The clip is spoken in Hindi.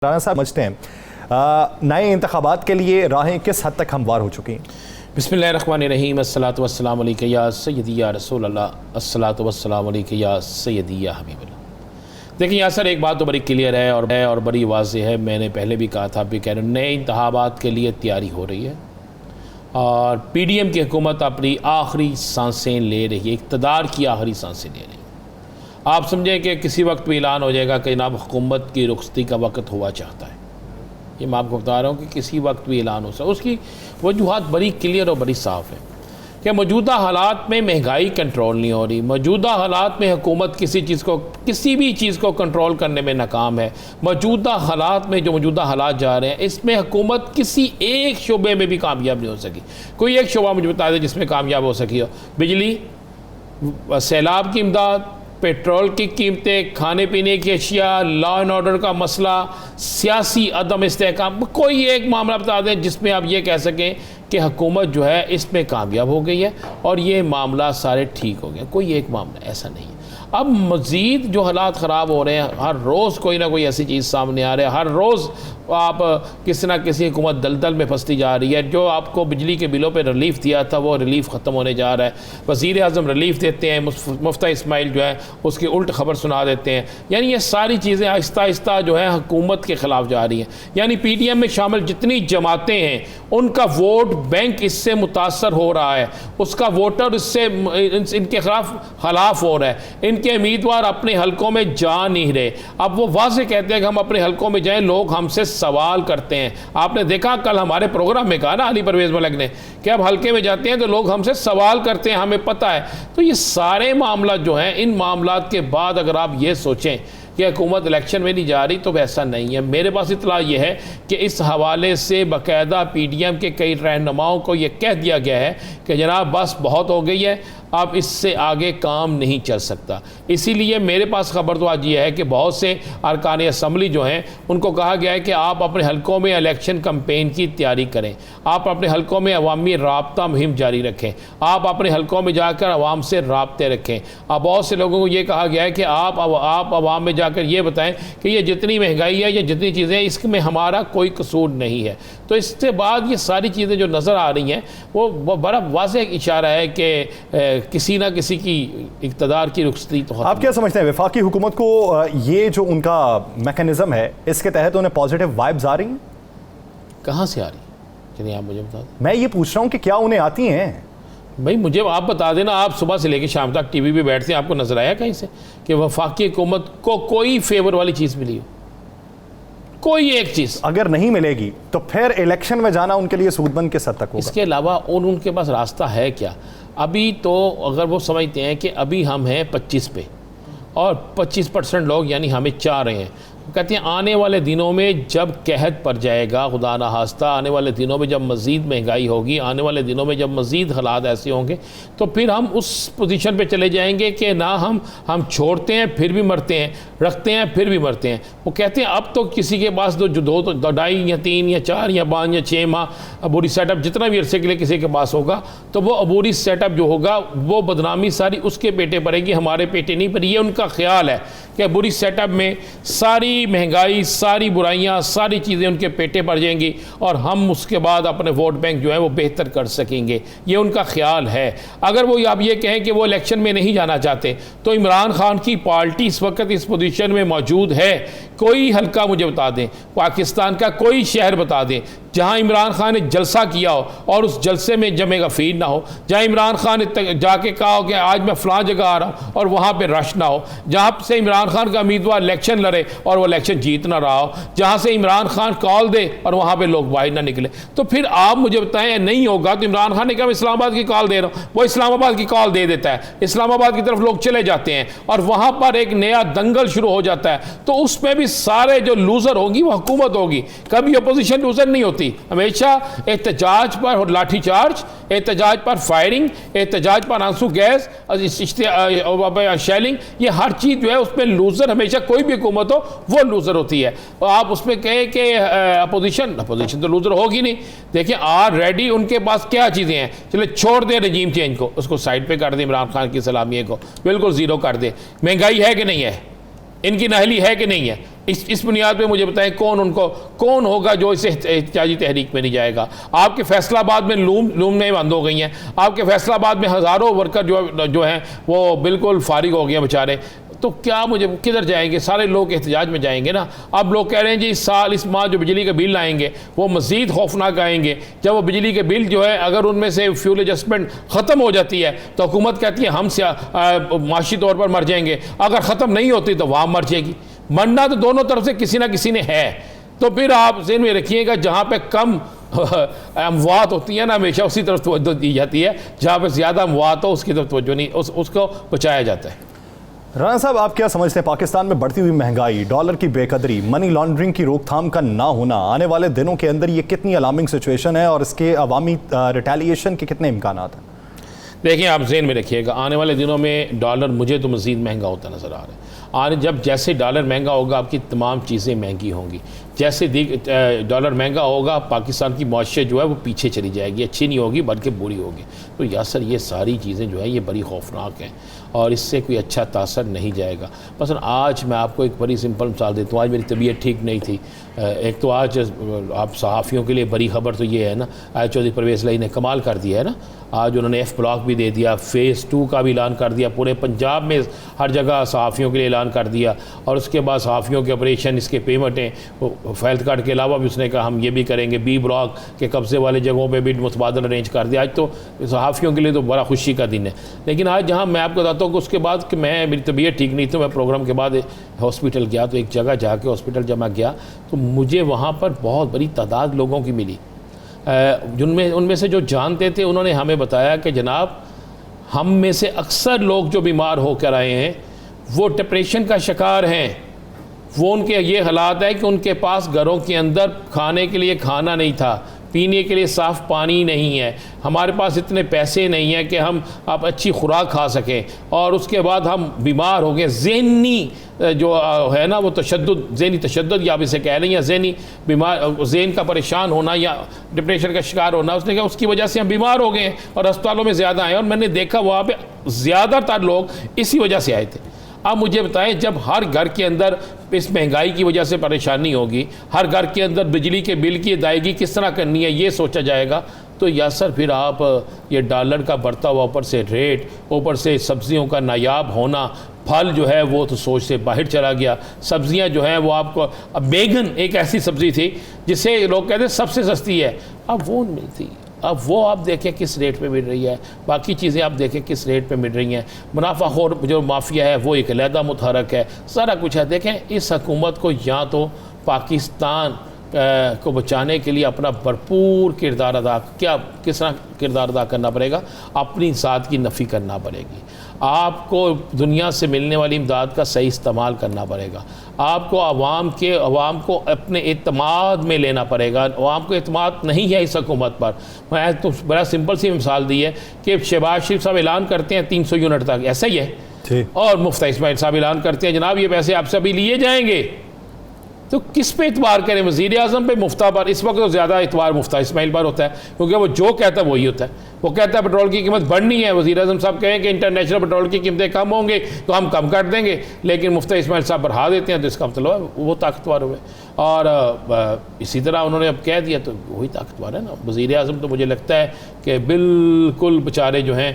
राना साहब समझते हैं नए इंतखाबात के लिए राहें किस हद तक हमवार हो चुकी हैं? बिस्मिल्लाहिर्रहमानिर्रहीम अस्सलातु वस्सलामु अलैका या सय्यदी या रसूल अल्लाह अस्सलातु वस्सलामु अलैका या सय्यदी या हबीबल्लाह। देखिए यहाँ सर एक बात तो बड़ी क्लियर है और बड़ी वाज़ेह है। मैंने पहले भी कहा था, अभी कह रहे नए इंतखाबात के लिए तैयारी हो रही है और PDM की हुकूमत अपनी आखिरी सांसें ले रही है, इक़्तिदार की आखिरी सांसें ले रही है। आप समझें कि किसी वक्त भी ऐलान हो जाएगा कि जनाब हुकूमत की रुखसती का वक्त हुआ चाहता है। ये मैं आपको बता रहा हूँ कि किसी वक्त भी ऐलान हो सकता है। उसकी वजूहात बड़ी क्लियर और बड़ी साफ़ है कि मौजूदा हालात में महंगाई कंट्रोल नहीं हो रही, मौजूदा हालात में हुकूमत किसी भी चीज़ को कंट्रोल करने में नाकाम है। मौजूदा हालात में जो मौजूदा हालात जा रहे हैं इसमें हुकूमत किसी एक शोबे में भी कामयाब नहीं हो सकी। कोई एक शोबा मुझे बता दें जिसमें कामयाब हो सकी हो। बिजली, सैलाब की इमदाद, पेट्रोल की कीमतें, खाने पीने की अशिया, लॉ एंड ऑर्डर का मसला, सियासी अदम इस्तेहकाम, कोई एक मामला बता दें जिसमें आप ये कह सकें कि हुकूमत जो है इसमें कामयाब हो गई है और ये मामला सारे ठीक हो गए। कोई एक मामला ऐसा नहीं है। अब मज़ीद जो हालात ख़राब हो रहे हैं, हर रोज़ कोई ना कोई ऐसी चीज़ सामने आ रही है। हर रोज़ आप किसी ना किसी हुकूमत दलदल में फंसती जा रही है। जो आपको बिजली के बिलों पे रिलीफ़ दिया था वो रिलीफ़ ख़त्म होने जा रहा है। वज़ीर आज़म रिलीफ़ देते हैं, मुफ्ता इस्माइल जो है उसकी उल्ट खबर सुना देते हैं। यानी ये सारी चीज़ें आहिस्ता आहिस्ता जो है हुकूमत के ख़िलाफ़ जा रही हैं। यानी PDM में शामिल जितनी जमातें हैं उनका वोट बैंक इससे मुतासर हो रहा है, उसका वोटर इससे इनके खिलाफ हो रहा है। इनके उम्मीदवार अपने हलकों में जा नहीं रहे। अब वो वाज़ेह कहते हैं कि हम अपने हलकों में जाएं, लोग हमसे सवाल करते हैं। आपने देखा कल हमारे प्रोग्राम में कहा ना अली परवेज़ मलिक ने कि अब हल्के में जाते हैं तो लोग हमसे सवाल करते हैं, हमें पता है। तो ये सारे मामला जो हैं, इन मामलात के बाद अगर आप ये सोचें कि हुकूमत इलेक्शन में नहीं जा रही तो वैसा नहीं है। मेरे पास इतला ये है कि इस हवाले से बाकायदा PDM के कई रहनुमाओं को ये कह दिया गया है कि जनाब बस बहुत हो गई है, अब इससे आगे काम नहीं चल सकता। इसीलिए मेरे पास खबर तो आज ये है कि बहुत से अरकान असम्बली जो हैं उनको कहा गया है कि आप अपने हलकों में इलेक्शन कैंपेन की तैयारी करें, आप अपने हलकों में अवामी राब्ता मुहिम जारी रखें, आप अपने हलकों में जाकर अवाम से राब्ते रखें। अब बहुत से लोगों को ये कहा गया है कि आप अवाम में जाकर ये बताएं कि ये जितनी महंगाई है, ये जितनी चीज़ें हैं, इसमें हमारा कोई कसूर नहीं है। तो इसके बाद ये सारी चीज़ें जो नज़र आ रही हैं वो बड़ा वाज़ेह इशारा है कि किसी ना किसी की इक़्तिदार की रुखसती तो। आप क्या समझते हैं वफाकी हुकूमत को ये जो उनका मैकेनिज़्म है इसके तहत उन्हें पॉजिटिव वाइब्स आ रही हैं? कहाँ से आ रही? चलिए आप मुझे बता दें। मैं ये पूछ रहा हूँ कि क्या उन्हें आती हैं? भाई मुझे आप बता देना, आप सुबह से लेकर शाम तक TV पे बैठते हैं, आपको नजर आया कहीं से कि वफाकी हुकूमत को कोई फेवर वाली चीज़ मिली हो? कोई एक चीज़ अगर नहीं मिलेगी तो फिर इलेक्शन में जाना उनके लिए सूदबंद किस हद तक होगा? इसके अलावा उनके पास रास्ता है क्या? अभी तो अगर वो समझते हैं कि अभी हम हैं 25 पे और 25% लोग यानी हमें चाह रहे हैं, कहते हैं आने वाले दिनों में जब कहत पड़ जाएगा, खुदा ना खास्ता आने वाले दिनों में जब मज़ीद महंगाई होगी, आने वाले दिनों में जब मज़ीद हालात ऐसे होंगे तो फिर हम उस पोजीशन पे चले जाएंगे कि ना हम छोड़ते हैं फिर भी मरते हैं, रखते हैं फिर भी मरते हैं। वो कहते हैं अब तो किसी के पास दो 2.5 या 3 या 4 या 5 या 6 माह अबूरी सेटअप जितना भी अरसे के लिए किसी के पास होगा तो वो अबूरी सेटअप जो होगा वो बदनामी सारी उसके पेटे पड़ेगी, हमारे पेटे नहीं पर। ये उनका ख्याल है कि अबूरी सेटअप में सारी महंगाई, सारी बुराइयां, सारी चीज़ें उनके पेटे पड़ जाएंगी और हम उसके बाद अपने वोट बैंक जो है वो बेहतर कर सकेंगे। ये उनका ख्याल है। अगर वो आप ये कहें कि वो इलेक्शन में नहीं जाना चाहते तो इमरान खान की पार्टी इस वक्त इस पोजीशन में मौजूद है। कोई हल्का मुझे बता दें, पाकिस्तान का कोई शहर बता दें जहां इमरान खान ने जलसा किया हो और उस जलसे में जमे गफीर ना हो, जहां इमरान खान ने जाके कहा हो कि आज मैं फ़लाँ जगह आ रहा हूँ और वहाँ पे रश ना हो, जहाँ से इमरान खान का उम्मीदवार इलेक्शन लड़े और वो इलेक्शन जीत ना रहा हो, जहाँ से इमरान खान कॉल दे और वहाँ पे लोग बाहर ना निकले। तो फिर आप मुझे बताएं नहीं होगा तो इमरान खान ने कहा मैं इस्लामाबाद की कॉल दे रहा हूँ, वो इस्लामाबाद की कॉल दे देता है, इस्लामाबाद की तरफ लोग चले जाते हैं और वहाँ पर एक नया दंगल शुरू हो जाता है। तो उसमें भी सारे जो लूज़र होगी वो हुकूमत होगी, कभी अपोजिशन लूज़र नहीं होती। हमेशा एहतजाज पर लाठीचार्ज, एहतजाज पर फायरिंग, एहतजाज पर आंसू गैस, शेलिंग, ये हर चीज़ जो है उसमें लूज़र हमेशा कोई भी हुकूमत हो वो लूज़र होती है। और आप उसमें कहें कि अपोजिशन तो लूज़र होगी नहीं। देखिए ऑलरेडी उनके पास क्या चीज़ें हैं। चले छोड़ दें रजीम चेंज को, उसको साइड पे कर दें, इमरान खान की सलामी को बिल्कुल ज़ीरो कर दें। महंगाई है कि नहीं है? इनकी नाअहली है कि नहीं है? इस बुनियाद पे मुझे बताएं कौन होगा जो इस एहतिजाजी तहरीक में नहीं जाएगा? आपके फैसलाबाद में लूमने बंद हो गई हैं, आपके फैसलाबाद में हज़ारों वर्कर जो हैं वो बिल्कुल फारिग हो गए हैं बेचारे। तो क्या मुझे किधर जाएंगे? सारे लोग एहतजाज में जाएंगे ना। अब लोग कह रहे हैं जी इस माह जो बिजली के बिल आएंगे वो मज़ीद खौफनाक आएंगे। जब वो बिजली के बिल जो है अगर उनमें से फ्यूल एडजस्टमेंट ख़त्म हो जाती है तो हुकूमत कहती है हम माशी तौर पर मर जाएंगे, अगर ख़त्म नहीं होती तो वहाँ मर जाएगी। मरना तो दोनों तरफ से किसी ना किसी ने है। तो फिर आप ज़हन में रखिएगा जहाँ पे कम अमवात होती है ना, हमेशा उसी तरफ तवज्जो दी जाती है, जहाँ पे ज़्यादा अमवात हो उसकी तरफ तवज्जो नहीं, उसको बचाया जाता है। राना साहब, आप क्या समझते हैं पाकिस्तान में बढ़ती हुई महंगाई, डॉलर की बेकदरी, मनी लॉन्ड्रिंग की रोकथाम का ना होना आने वाले दिनों के अंदर ये कितनी अलार्मिंग सिचुएशन है और इसके अवामी रिटेलिएशन के कितने इम्कान हैं? देखिए, आप ज़हन में रखिएगा आने वाले दिनों में डॉलर मुझे तो मज़ीद महंगा होता नज़र आ रहा है। जैसे डॉलर महंगा होगा आपकी तमाम चीज़ें महंगी होंगी। जैसे डॉलर महंगा होगा पाकिस्तान की मौशियत जो है वो पीछे चली जाएगी, अच्छी नहीं होगी बल्कि बुरी होगी। तो यासर ये सारी चीज़ें जो है ये बड़ी खौफनाक हैं और इससे कोई अच्छा तासर नहीं जाएगा। बस आज मैं आपको एक बड़ी सिंपल मिसाल देता हूँ। आज मेरी तबीयत ठीक नहीं थी। एक तो आज आप सहाफ़ियों के लिए बड़ी ख़बर तो ये है ना, आज चौधरी परवेज़ लाई ने कमाल कर दिया है ना। आज उन्होंने F ब्लॉक भी दे दिया, फ़ेज़ 2 का भी ऐलान कर दिया, पूरे पंजाब में हर जगह सहाफ़ियों के लिए ऐलान कर दिया। और उसके बाद सहाफ़ियों के ऑपरेशन, इसके पेमेंटें, हेल्थ कार्ड के अलावा भी उसने कहा हम ये भी करेंगे। B ब्लॉक के कब्ज़े वाले जगहों पे भी मुतबादल अरेंज कर दिया। आज तो सहाफ़ियों के लिए तो बड़ा खुशी का दिन है। लेकिन आज जहाँ मैं आपको बताता हूँ कि उसके बाद कि मेरी तबीयत ठीक नहीं थी, मैं प्रोग्राम के बाद हॉस्पिटल गया, तो एक जगह जाके हॉस्पिटल जब मैं गया तो मुझे वहाँ पर बहुत बड़ी तादाद लोगों की मिली। उनमें से जो जानते थे उन्होंने हमें बताया कि जनाब हम में से अक्सर लोग जो बीमार होकर आए हैं वो डिप्रेशन का शिकार हैं। वो उनके ये हालात है कि उनके पास घरों के अंदर खाने के लिए खाना नहीं था, पीने के लिए साफ़ पानी नहीं है, हमारे पास इतने पैसे नहीं हैं कि हम आप अच्छी खुराक खा सकें, और उसके बाद हम बीमार हो गए। ज़हनी जो है ना वो तशद्दुद, ज़हनी तशद्दुद या आप इसे कह रही हैं ज़हनी बीमार, ज़हन का परेशान होना या डिप्रेशन का शिकार होना, उसने कहा उसकी वजह से हम बीमार हो गए और अस्पतालों में ज़्यादा आए। और मैंने देखा वहाँ पर ज़्यादातर लोग इसी वजह से आए थे। अब मुझे बताएं, जब हर घर के अंदर इस महंगाई की वजह से परेशानी होगी, हर घर के अंदर बिजली के बिल की अदायगी किस तरह करनी है ये सोचा जाएगा, तो यासर फिर आप ये डॉलर का बढ़ता हुआ ऊपर से रेट, ऊपर से सब्ज़ियों का नायाब होना, फल जो है वो तो सोच से बाहर चला गया। सब्ज़ियां जो हैं वो आपको, अब बैगन एक ऐसी सब्ज़ी थी जिसे लोग कहते हैं सबसे सस्ती है, अब वो नहीं मिलती। अब वो आप देखें किस रेट पे मिल रही है, बाकी चीज़ें आप देखें किस रेट पे मिल रही हैं। मुनाफाखोर जो माफिया है वो एक अलहदा मुतहरक है, सारा कुछ है। देखें इस हुकूमत को या तो पाकिस्तान को बचाने के लिए अपना भरपूर किरदार किस तरह किरदार अदा करना पड़ेगा, अपनी ज़ात की नफ़ी करना पड़ेगी, आपको दुनिया से मिलने वाली इमदाद का सही इस्तेमाल करना पड़ेगा, आपको अवाम को अपने एतमाद में लेना पड़ेगा। अवाम को एतमाद नहीं है इस हुकूमत पर। मैं तो बड़ा सिंपल सी मिसाल दी है कि शहबाज शरीफ साहब ऐलान करते हैं 300 यूनिट तक, ऐसा ही है, और मुफ्ती इस्माइल साहब ऐलान करते हैं जनाब ये पैसे आपसे अभी लिए जाएंगे। तो किस पे इतबार करें? वज़ीर आज़म पे, मुफ्ता पर? इस वक्त तो ज़्यादा इतबार मुफ्ता इस्माइल पर होता है, क्योंकि वो जो कहता है वही होता है। वो कहता है पेट्रोल की कीमत बढ़नी है, वज़ीर आज़म साहब कहें कि इंटरनेशनल पेट्रोल की कीमतें कम होंगे तो हम कम कर देंगे, लेकिन मुफ्ती इस्माइल साहब बढ़ा देते हैं, तो इसका मतलब वो ताकतवर हुए। और इसी तरह उन्होंने अब कह दिया तो वही ताकतवर है ना। वज़ीर आज़म तो मुझे लगता है कि बिल्कुल बेचारे जो हैं